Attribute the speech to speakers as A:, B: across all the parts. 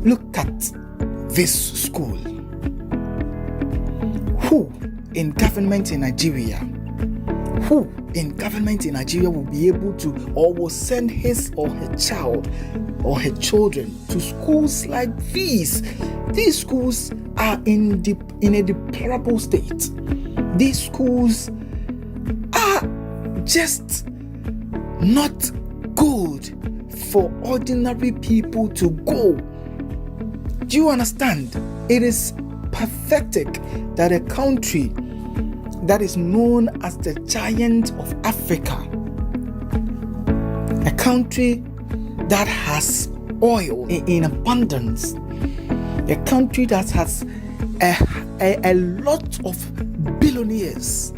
A: Look at this school. Who in government in Nigeria will be able to or will send his or her child or her children to schools like these? These schools are in a deplorable state. These schools are just not good for ordinary people to go. Do you understand? It is pathetic that a country that is known as the giant of Africa, a country that has oil in abundance, a country that has a lot of billionaires,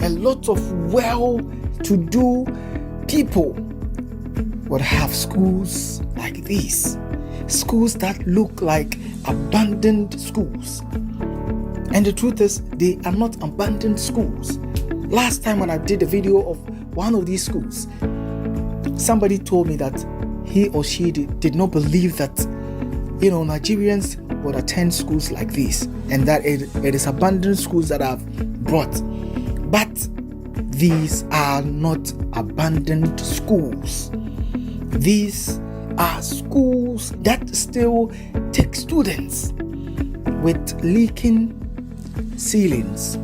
A: a lot of well-to-do people, would have schools like these. Schools that look like abandoned schools. And the truth is, they are not abandoned schools. Last time when I did a video of one of these schools, somebody told me that he or she did not believe that, Nigerians would attend schools like this, and that it is abandoned schools that I've brought. But these are not abandoned schools. These are schools that still take students with leaking ceilings.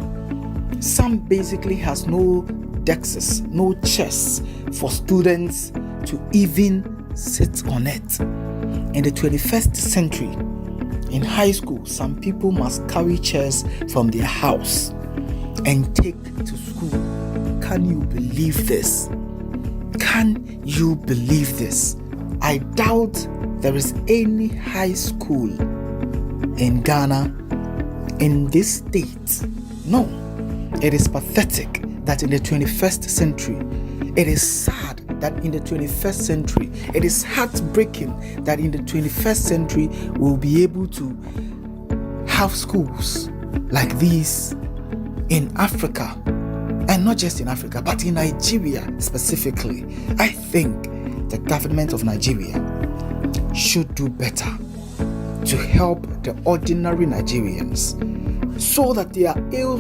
A: Some basically has no desks, no chairs for students to even sit on it. In the 21st century, in high school, some people must carry chairs from their house and take to school. Can you believe this? Can you believe this? I doubt there is any high school in Ghana, in this state. No, it is pathetic that in the 21st century, it is sad that in the 21st century, it is heartbreaking that in the 21st century, we'll be able to have schools like these in Africa, and not just in Africa, but in Nigeria specifically. I think the government of Nigeria should do better to help the ordinary Nigerians so that they are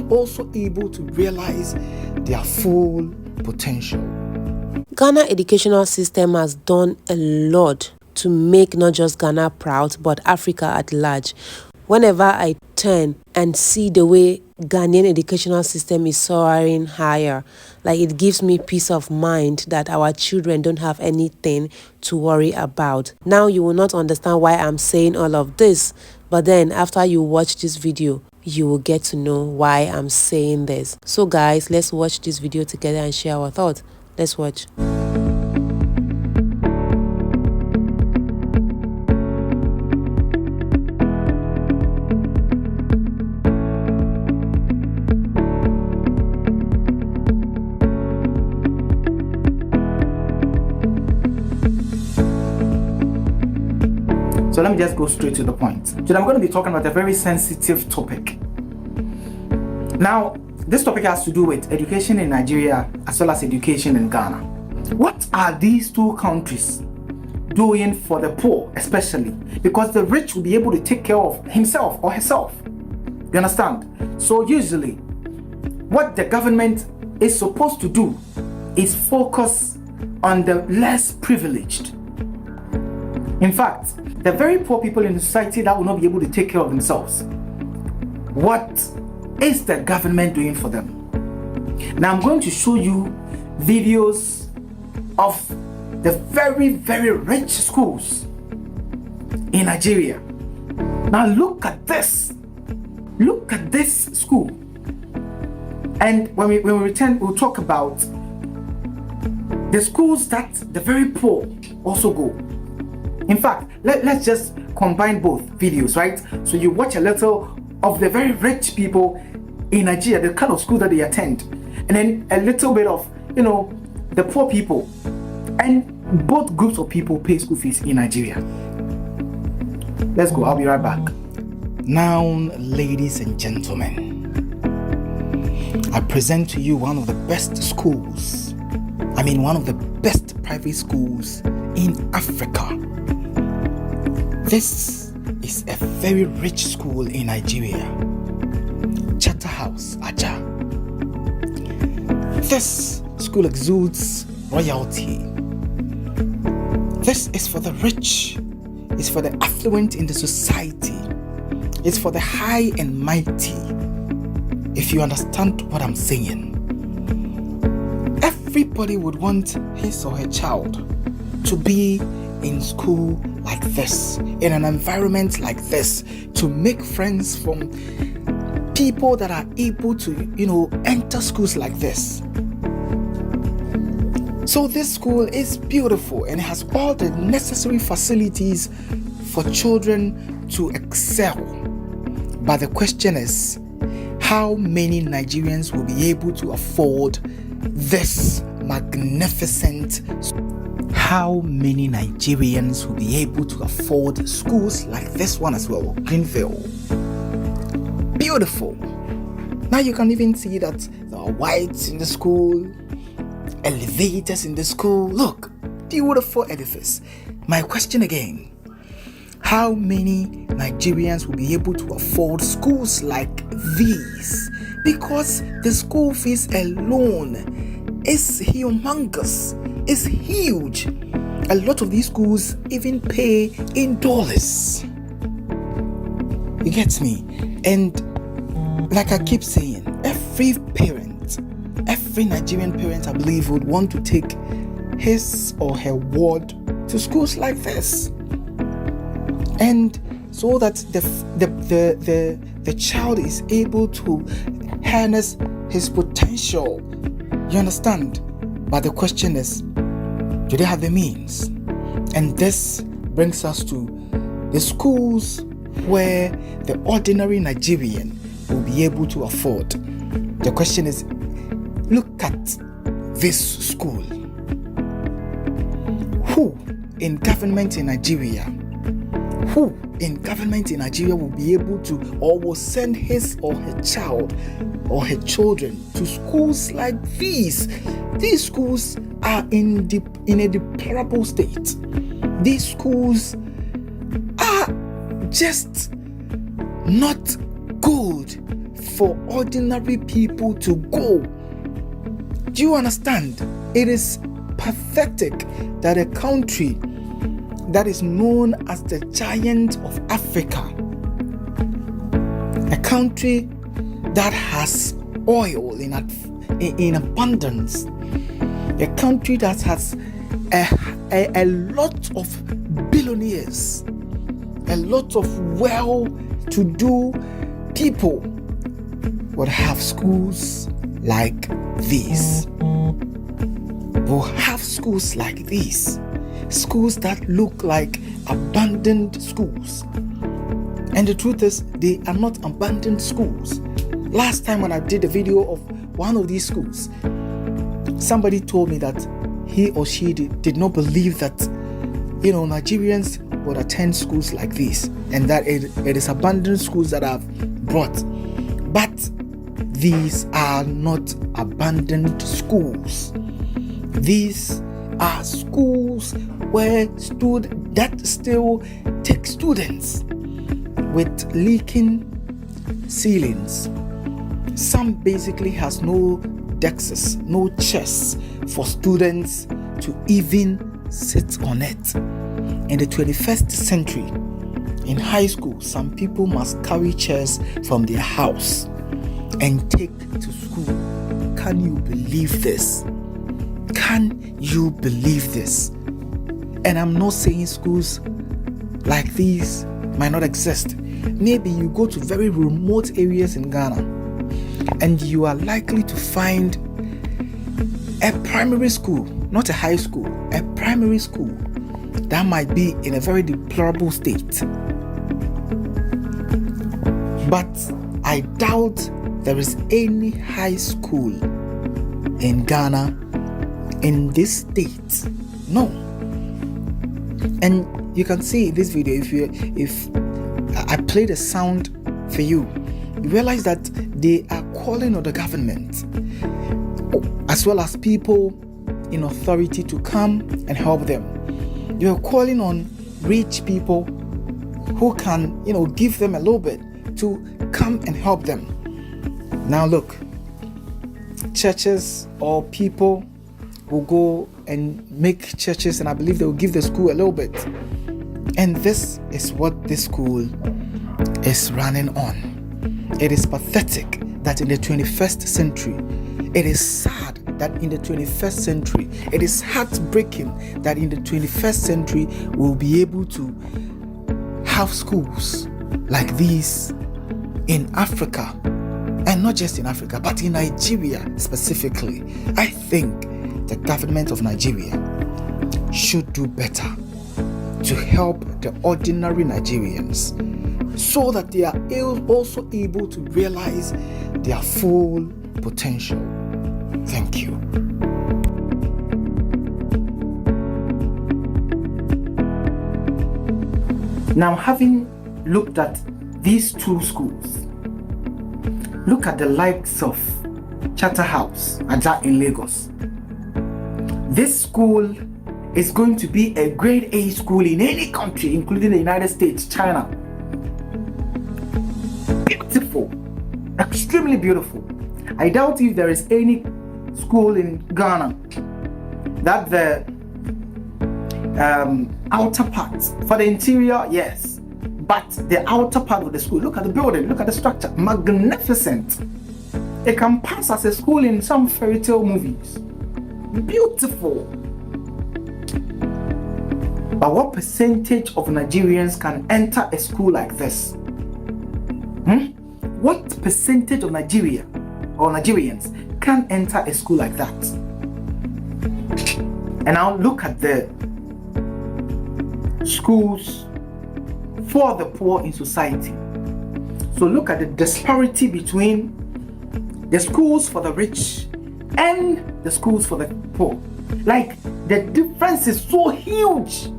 A: also able to realize their full potential.
B: Ghana educational system has done a lot to make not just Ghana proud, but Africa at large. Whenever I turn and see the way Ghanaian educational system is soaring higher, like, it gives me peace of mind that our children don't have anything to worry about. Now you will not understand why I'm saying all of this, but then after you watch this video, you will get to know why I'm saying this. So guys, let's watch this video together and share our thoughts. Let's watch.
A: So let me just go straight to the point. Today I'm going to be talking about a very sensitive topic. Now, this topic has to do with education in Nigeria as well as education in Ghana. What are these two countries doing for the poor, especially? Because the rich will be able to take care of himself or herself. You understand? So usually, what the government is supposed to do is focus on the less privileged. In fact, the very poor people in the society that will not be able to take care of themselves, what is the government doing for them? Now I'm going to show you videos of the very, very rich schools in Nigeria. Now look at this. Look at this school. And when we return, we'll talk about the schools that the very poor also go. In fact, let's just combine both videos, right? So you watch a little of the very rich people in Nigeria, the kind of school that they attend, and then a little bit of, the poor people. And both groups of people pay school fees in Nigeria. Let's go, I'll be right back. Now, ladies and gentlemen, I present to you one of the best schools. One of the best private schools in Africa. This is a very rich school in Nigeria. Charterhouse, Aja. This school exudes royalty. This is for the rich. It's for the affluent in the society. It's for the high and mighty. If you understand what I'm saying. Everybody would want his or her child to be in school like this, in an environment like this, to make friends from people that are able to, enter schools like this. So this school is beautiful and has all the necessary facilities for children to excel. But the question is, how many Nigerians will be able to afford this magnificent? How many Nigerians will be able to afford schools like this one as well, Greenville? Beautiful. Now you can even see that there are whites in the school, elevators in the school. Look, beautiful edifice. My question again, how many Nigerians will be able to afford schools like these? Because the school fees alone is humongous, is huge. A lot of these schools even pay in dollars. You get me? And like I keep saying, every Nigerian parent, I believe, would want to take his or her ward to schools like this, and so that the child is able to harness his potential. You understand? But the question is, do they have the means? And this brings us to the schools where the ordinary Nigerian will be able to afford. The question is, look at this school. Who in government in Nigeria will be able to, or will send his or her child or her children to schools like these? These schools are in a deplorable state. These schools are just not good for ordinary people to go. Do you understand? It is pathetic that a country that is known as the giant of Africa, a country that has oil in abundance, a country that has a lot of billionaires, a lot of well-to-do people, would have schools like these. Will have schools like these. Schools that look like abandoned schools. And the truth is, they are not abandoned schools. Last time when I did a video of one of these schools, somebody told me that he or she did not believe that, Nigerians would attend schools like this, and that it is abandoned schools that I've brought. But these are not abandoned schools. These are schools where that still take students with leaking ceilings. Some basically has no desks, no chairs for students to even sit on it. In the 21st century, in high school, some people must carry chairs from their house and take to school. Can you believe this? Can you believe this? And I'm not saying schools like these might not exist. Maybe you go to very remote areas in Ghana and you are likely to find a primary school, not a high school, a primary school that might be in a very deplorable state. But I doubt there is any high school in Ghana in this state. No. And you can see in this video, if I play the sound for you, you realize that they are calling on the government as well as people in authority to come and help them. They are calling on rich people who can, give them a little bit to come and help them. Now look, churches or people will go and make churches, and I believe they will give the school a little bit. And this is what this school is running on. It is pathetic that in the 21st century, it is sad that in the 21st century, it is heartbreaking that in the 21st century, we'll be able to have schools like these in Africa, and not just in Africa, but in Nigeria specifically. I think the government of Nigeria should do better to help the ordinary Nigerians so that they are also able to realize their full potential. Thank you. Now, having looked at these two schools, look at the likes of Charterhouse in Lagos. This school is going to be a grade A school in any country, including the United States, China. Beautiful, extremely beautiful. I doubt if there is any school in Ghana that the outer part, for the interior, yes, but the outer part of the school, look at the building, look at the structure, magnificent. It can pass as a school in some fairy tale movies. Beautiful. But what percentage of Nigerians can enter a school like this? What percentage of Nigeria or Nigerians can enter a school like that? And now look at the schools for the poor in society. So look at the disparity between the schools for the rich and the schools for the poor. Like, the difference is so huge.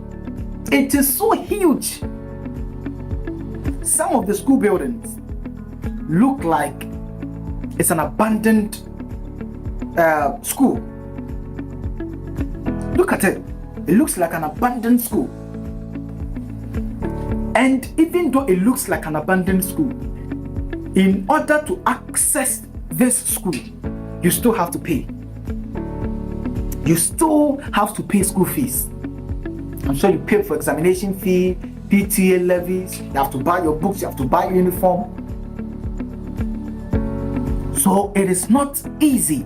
A: It is so huge. Some of the school buildings look like it's an abandoned school. Look at it. It looks like an abandoned school. And even though it looks like an abandoned school, in order to access this school, you still have to pay. You still have to pay school fees. I'm sure you pay for examination fee, PTA levies, you have to buy your books, you have to buy your uniform. So it is not easy,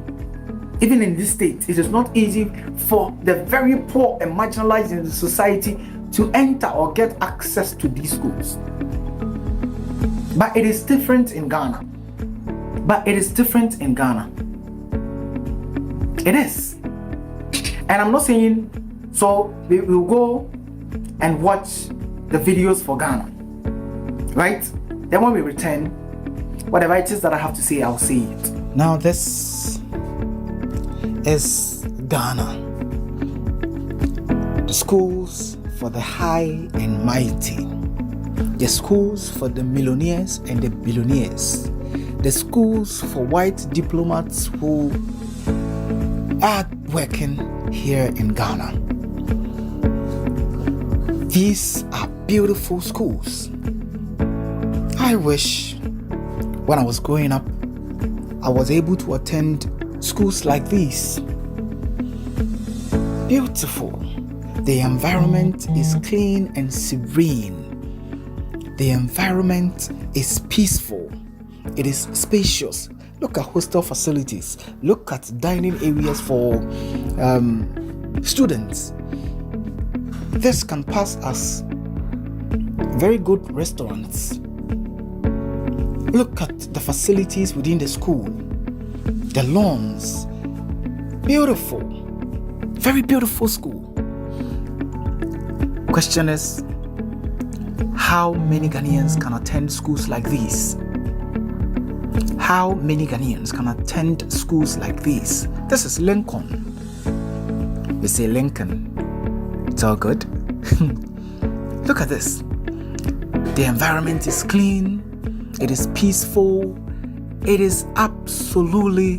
A: even in this state, it is not easy for the very poor and marginalized in the society to enter or get access to these schools. But it is different in Ghana. It is. And I'm not saying, so we will go and watch the videos for Ghana, right? Then when we return, whatever it is that I have to say, I'll say it. Now this is Ghana. The schools for the high and mighty. The schools for the millionaires and the billionaires. The schools for white diplomats who are working here in Ghana. These are beautiful schools. I wish when I was growing up, I was able to attend schools like these. Beautiful. The environment is clean and serene. The environment is peaceful. It is spacious. Look at hostel facilities. Look at dining areas for students. This can pass as very good restaurants. Look at the facilities within the school. The lawns. Beautiful. Very beautiful school. Question is, how many Ghanaians can attend schools like these? How many Ghanaians can attend schools like these? This is Lincoln. We say Lincoln. It's all good. Look at this. The environment is clean. It is peaceful. It is absolutely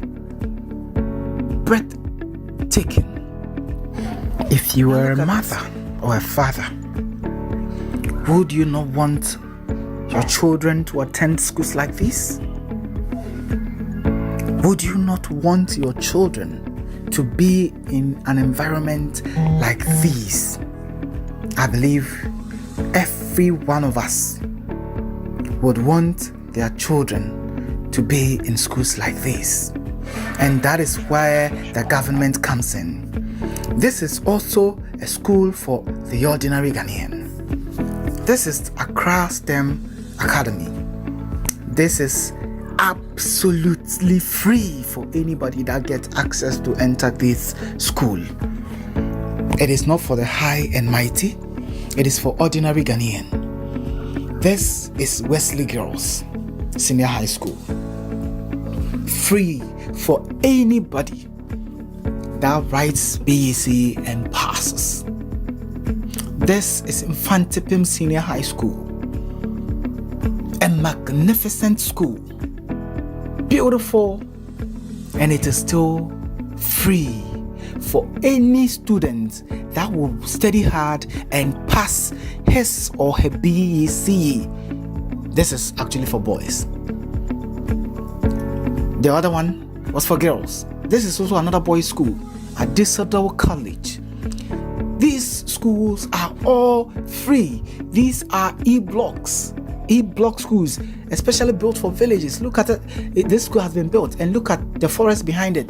A: breathtaking. If you were a mother or a father Would you not want your children to attend schools like this? Would you not want your children to be in an environment like this? I believe every one of us would want their children to be in schools like this. And that is where the government comes in. This is also a school for the ordinary Ghanaian. This is Accra STEM Academy. This is absolutely free for anybody that gets access to enter this school. It is not for the high and mighty. It is for ordinary Ghanaian. This is Wesley Girls Senior High School. Free for anybody that writes BEC and passes. This is Infantipim Senior High School. A magnificent school. Beautiful, and it is still free for any student that will study hard and pass his or her BEC. This is actually for boys. The other one was for girls. This is also another boys' school at Deplorable College. These schools are all free. These are E-blocks schools, especially built for villages. Look at it. This school has been built, and look at the forest behind it.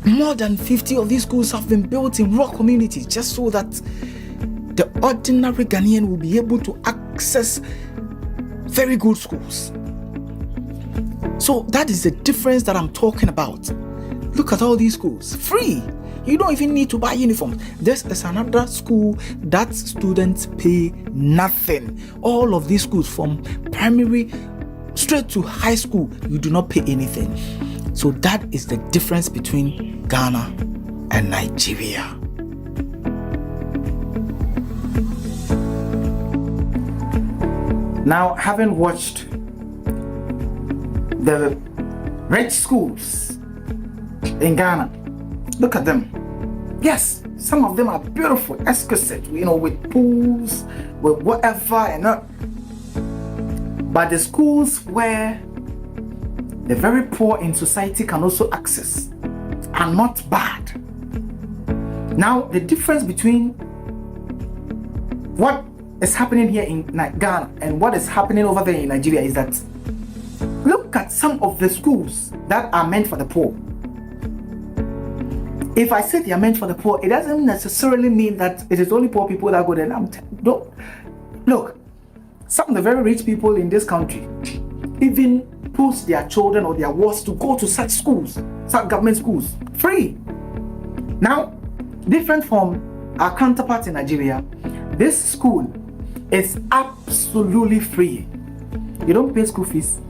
A: More than 50 of these schools have been built in rural communities, just so that the ordinary Ghanaian will be able to access very good schools. So that is the difference that I'm talking about. Look at all these schools, free. You don't even need to buy uniforms. This is another school that students pay nothing. All of these schools, from primary straight to high school, you do not pay anything. So that is the difference between Ghana and Nigeria. Now, having watched the rich schools in Ghana, look at them. Yes, some of them are beautiful, exquisite, with pools, with whatever, and not. But the schools where the very poor in society can also access are not bad. Now, the difference between what is happening here in Ghana and what is happening over there in Nigeria is that look at some of the schools that are meant for the poor. If I say they are meant for the poor, it doesn't necessarily mean that it is only poor people that go there. Don't look. Some of the very rich people in this country even push their children or their wards to go to such schools, such government schools, free. Now, different from our counterparts in Nigeria, this school is absolutely free. You don't pay school fees,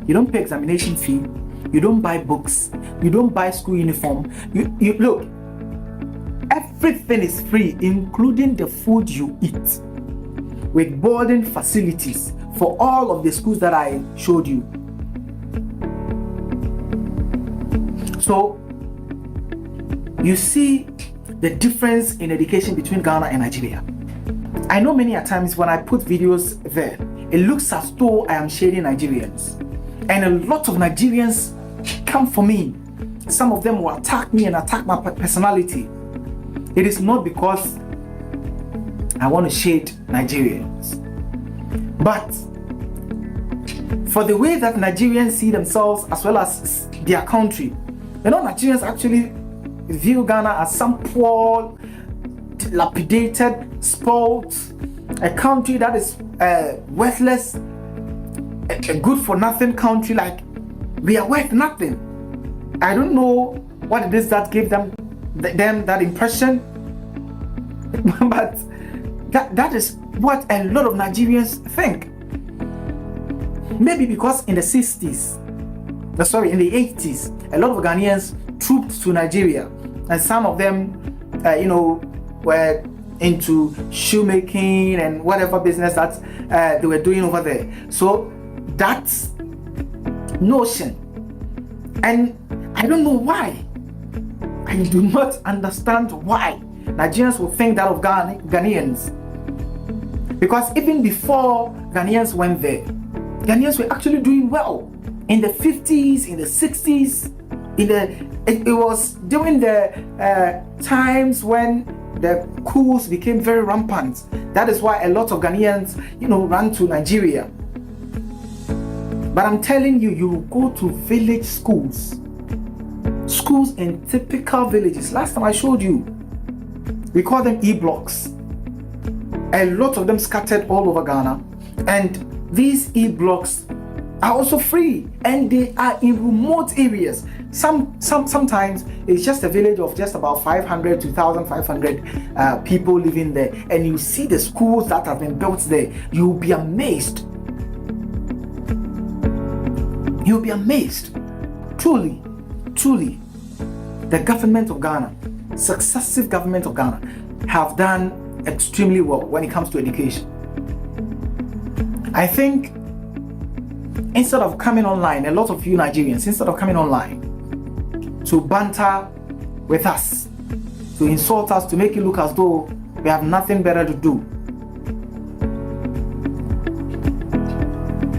A: you don't pay examination fee, you don't buy books, you don't buy school uniform. You look, everything is free, including the food you eat, with boarding facilities for all of the schools that I showed you. So you see the difference in education between Ghana and Nigeria. I know many a times when I put videos there, it looks as though I am shading Nigerians, and a lot of Nigerians come for me. Some of them will attack me and attack my personality. It is not because I want to shade Nigerians, but for the way that Nigerians see themselves as well as their country. Nigerians actually view Ghana as some poor, dilapidated, spoiled, a country that is worthless, a good for nothing country. Like, we are worth nothing. I don't know what it is that gave them that impression, but that is what a lot of Nigerians think. Maybe because in the 80s, a lot of Ghanaians trooped to Nigeria, and some of them, were into shoemaking and whatever business that they were doing over there. So that notion, and I don't know why. I do not understand why Nigerians will think that of Ghanaians. Because even before Ghanaians went there, Ghanaians were actually doing well. In the 50s, in the 60s, it was during the times when the coups became very rampant. That is why a lot of Ghanaians, ran to Nigeria. But I'm telling you, you go to village schools in typical villages. Last time I showed you, we call them E-blocks. A lot of them scattered all over Ghana, and these E-blocks are also free, and they are in remote areas. Sometimes it's just a village of just about 500 to 1,500 people living there, and you see the schools that have been built there. You'll be amazed. You'll be amazed. Truly, the government of Ghana, successive government of Ghana, have done extremely well when it comes to education. I think instead of coming online, a lot of you Nigerians, instead of coming online to banter with us, to insult us, to make it look as though we have nothing better to do,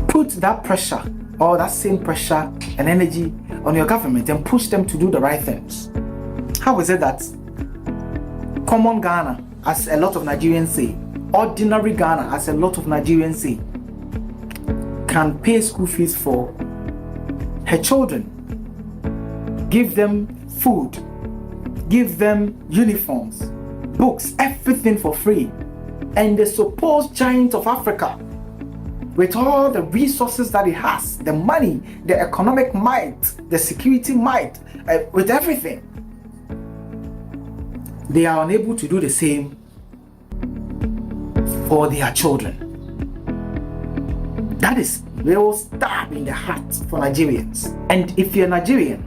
A: put that pressure, or that same pressure and energy, on your government and push them to do the right things. How is it that common Ghana, as a lot of Nigerians say, ordinary Ghana, as a lot of Nigerians say, can pay school fees for her children, give them food, give them uniforms, books, everything for free, and the supposed giant of Africa, with all the resources that it has, the money, the economic might, the security might, with everything, they are unable to do the same for their children. That is real stab in the heart for Nigerians. And if you're Nigerian,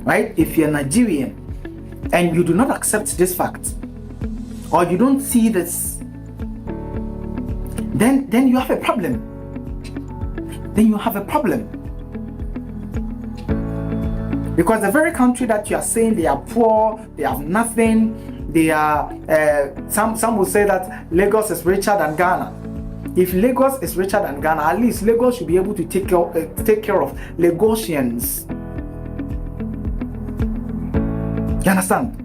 A: right? If you're Nigerian and you do not accept this fact, or you don't see this, then you have a problem. Then you have a problem. Because the very country that you are saying they are poor, they have nothing, they are, some will say that Lagos is richer than Ghana. If Lagos is richer than Ghana, at least Lagos should be able to take care of Lagosians. You understand?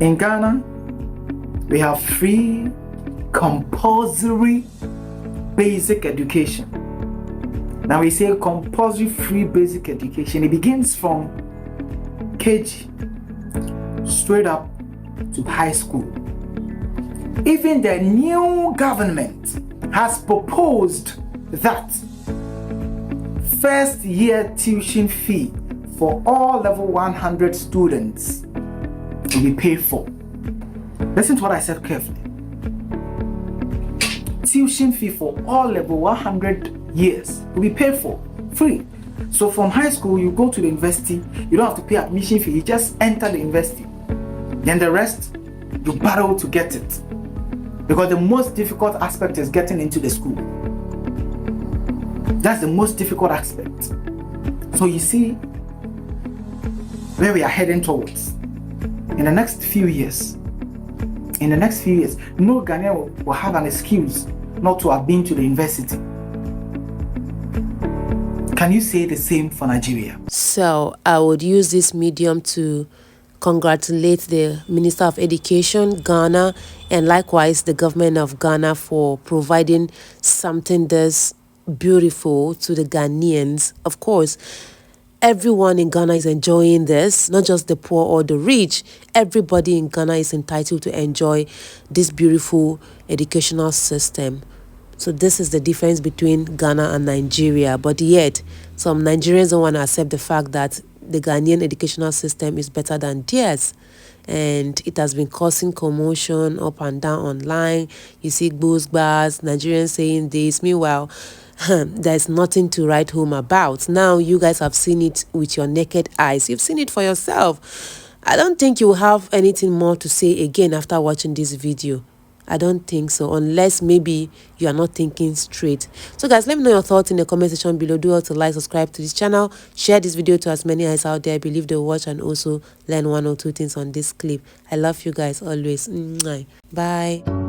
A: In Ghana, we have free, compulsory, basic education. Now we say compulsory free basic education. It begins from KG straight up to high school. Even the new government has proposed that first year tuition fee for all level 100 students will be paid for. Listen to what I said carefully. Tuition fee for all level 100 years will be paid for, free. So from high school, you go to the university, you don't have to pay admission fee, you just enter the university. Then the rest, you battle to get it. Because the most difficult aspect is getting into the school. That's the most difficult aspect. So you see where we are heading towards. In the next few years, no Ghanaian will have an excuse not to have been to the university. Can you say the same for Nigeria?
B: So I would use this medium to congratulate the Minister of Education, Ghana, and likewise the government of Ghana for providing something this beautiful to the Ghanaians. Of course, everyone in Ghana is enjoying this, not just the poor or the rich. Everybody in Ghana is entitled to enjoy this beautiful educational system. So this is the difference between Ghana and Nigeria. But yet, some Nigerians don't want to accept the fact that the Ghanaian educational system is better than theirs. And it has been causing commotion up and down online. You see booze bars, Nigerians saying this. Meanwhile, there's nothing to write home about. Now you guys have seen it with your naked eyes. You've seen it for yourself. I don't think you have anything more to say again after watching this video. I don't think so, unless maybe you are not thinking straight. So guys, let me know your thoughts in the comment section below. Do also like, subscribe to this channel, share this video to as many eyes out there. I believe they'll watch and also learn one or two things on this clip. I love you guys always. Bye.